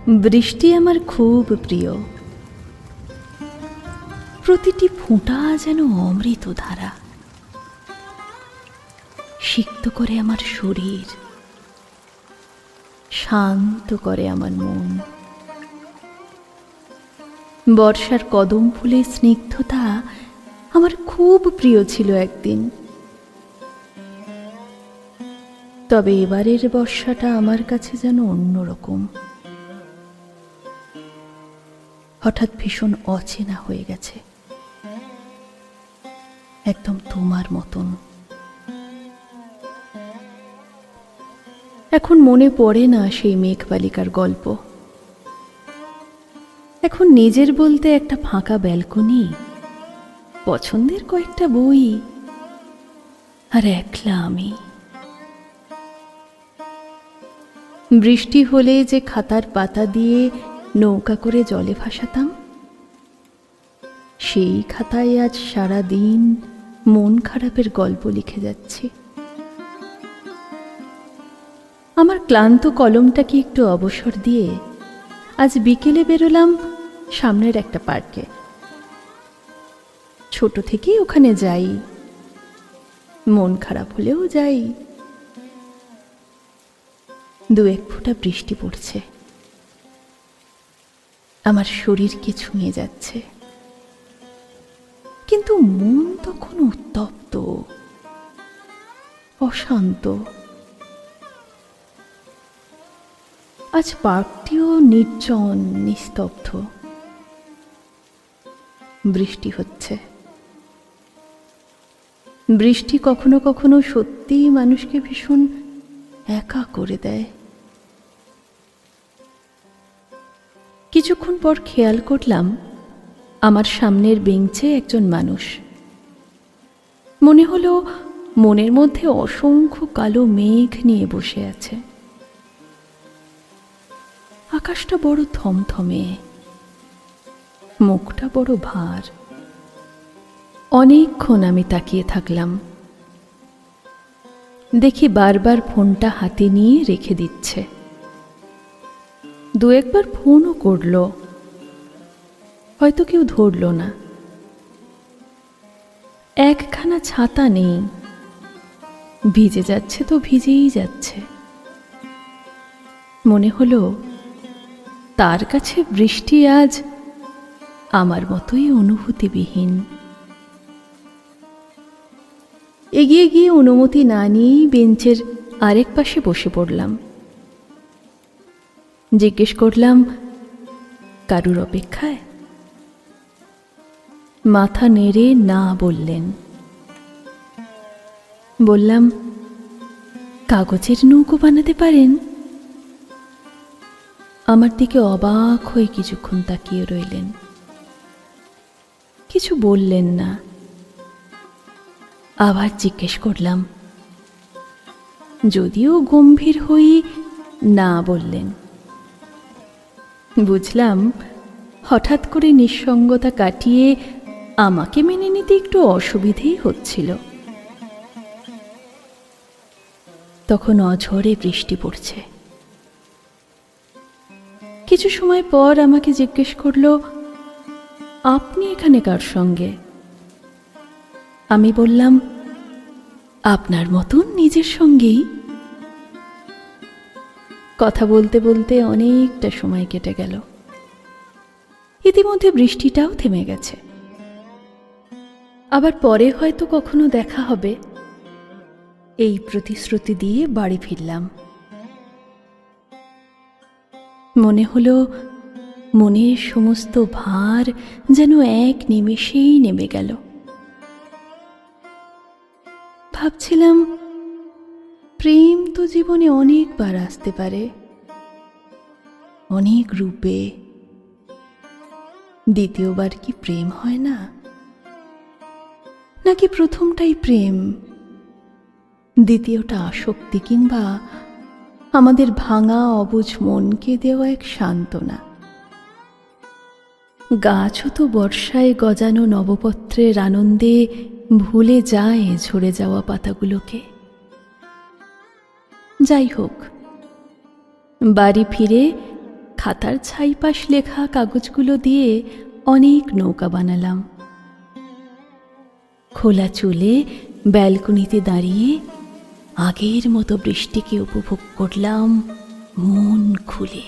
বৃষ্টি আমার খুব প্রিয়। প্রতিটি ফোঁটা যেন অমৃত ধারা, সিক্ত করে আমার শরীর, শান্ত করে আমার মন। বর্ষার কদম ফুলের স্নিগ্ধতা আমার খুব প্রিয় ছিল একদিন। তবে এবারের বর্ষাটা আমার কাছে যেন অন্যরকম, হঠাৎ ভীষণ অচেনা হয়ে গেছে, একদম তোমার মতন। এখন মনে পড়ে না সেই মেঘবালিকার গল্প। এখন নিজের বলতে একটা ফাঁকা ব্যালকনি, পছন্দের কয়েকটা বই, আর একলা আমি। বৃষ্টি হলে যে খাতার পাতা দিয়ে নৌকা করে জলে ভাসাতাম, সেই খাতায় আজ সারা দিন মন খারাপের গল্প লিখে যাচ্ছি। আমার ক্লান্ত কলমটাকে একটু অবসর দিয়ে আজ বিকেলে বেরোলাম সামনের একটা পার্কে। ছোট থেকেই ওখানে যাই, মন খারাপ হলেও যাই। দু এক ফোঁটা বৃষ্টি পড়ছে, আমার শরীরকে ছুঁয়ে যাচ্ছে, কিন্তু মন তখন উত্তপ্ত, অশান্ত। আজ পার্কটিও নির্জন, নিস্তব্ধ। বৃষ্টি হচ্ছে। বৃষ্টি কখনো কখনো সত্যিই মানুষকে ভীষণ একা করে দেয়। কিছুক্ষণ পর খেয়াল করলাম আমার সামনের বেঞ্চে একজন মানুষ। মনে হলো মনের মধ্যে অসংখ্য কালো মেঘ নিয়ে বসে আছে। আকাশটা বড় থমথমে, মুখটা বড় ভার। অনেকক্ষণ আমি তাকিয়ে থাকলাম। দেখি বারবার ফোনটা হাতে নিয়ে রেখে দিচ্ছে। দু একবার ফোনও করল, হয়তো কেউ ধরল না। একখানা ছাতা নেই, ভিজে যাচ্ছে তো ভিজেই যাচ্ছে। মনে হলো তার কাছে বৃষ্টি আজ আমার মতোই অনুভূতিবিহীন। এগিয়ে গিয়ে অনুমতি না নিয়েই বেঞ্চের আরেক পাশে বসে পড়লাম। জিজ্ঞেস করলাম, কারুর অপেক্ষায়? মাথা নেড়ে না বললেন। বললাম, কাগজের নৌকো বানাতে পারেন? আমার দিকে অবাক হয়ে কিছুক্ষণ তাকিয়ে রইলেন, কিছু বললেন না। আবার জিজ্ঞেস করলাম, যদিও গম্ভীর হয়ে না বললেন। বুঝলাম হঠাৎ করে নিঃসঙ্গতা কাটিয়ে আমাকে মেনে নিতে একটু অসুবিধেই হচ্ছিল। তখন অঝরে বৃষ্টি পড়ছে। কিছু সময় পর আমাকে জিজ্ঞেস করলো, আপনি এখানে কার সঙ্গে? আমি বললাম, আপনার মতন নিজের সঙ্গেই। কথা বলতে বলতে অনেকটা সময় কেটে গেল। ইতিমধ্যে বৃষ্টিটাও থেমে গেছে। আবার পরে হয়তো কখনো দেখা হবে, এই প্রতিশ্রুতি দিয়ে বাড়ি ফিরলাম। মনে হলো মনের সমস্ত ভার যেন এক নিমেষেই নেমে গেল। ভাবছিলাম, প্রেম তো জীবনে অনেকবার আসতে পারে, অনেক রূপে। দ্বিতীয়বার কি প্রেম হয় না? নাকি প্রথমটাই প্রেম, দ্বিতীয়টা আসক্তি, কিংবা আমাদের ভাঙা অবুঝ মনকে দেওয়া এক সান্ত্বনা? গাছও তো বর্ষায় গজানো নবপত্রের আনন্দে ভুলে যায় ঝরে যাওয়া পাতাগুলোকে। যাই হোক, বাড়ি ফিরে খাতার ছাইপাশ লেখা কাগজগুলো দিয়ে অনেক নৌকা বানালাম। খোলা চুলে ব্যালকনিতে দাঁড়িয়ে আগের মতো বৃষ্টিকে উপভোগ করলাম মন খুলে।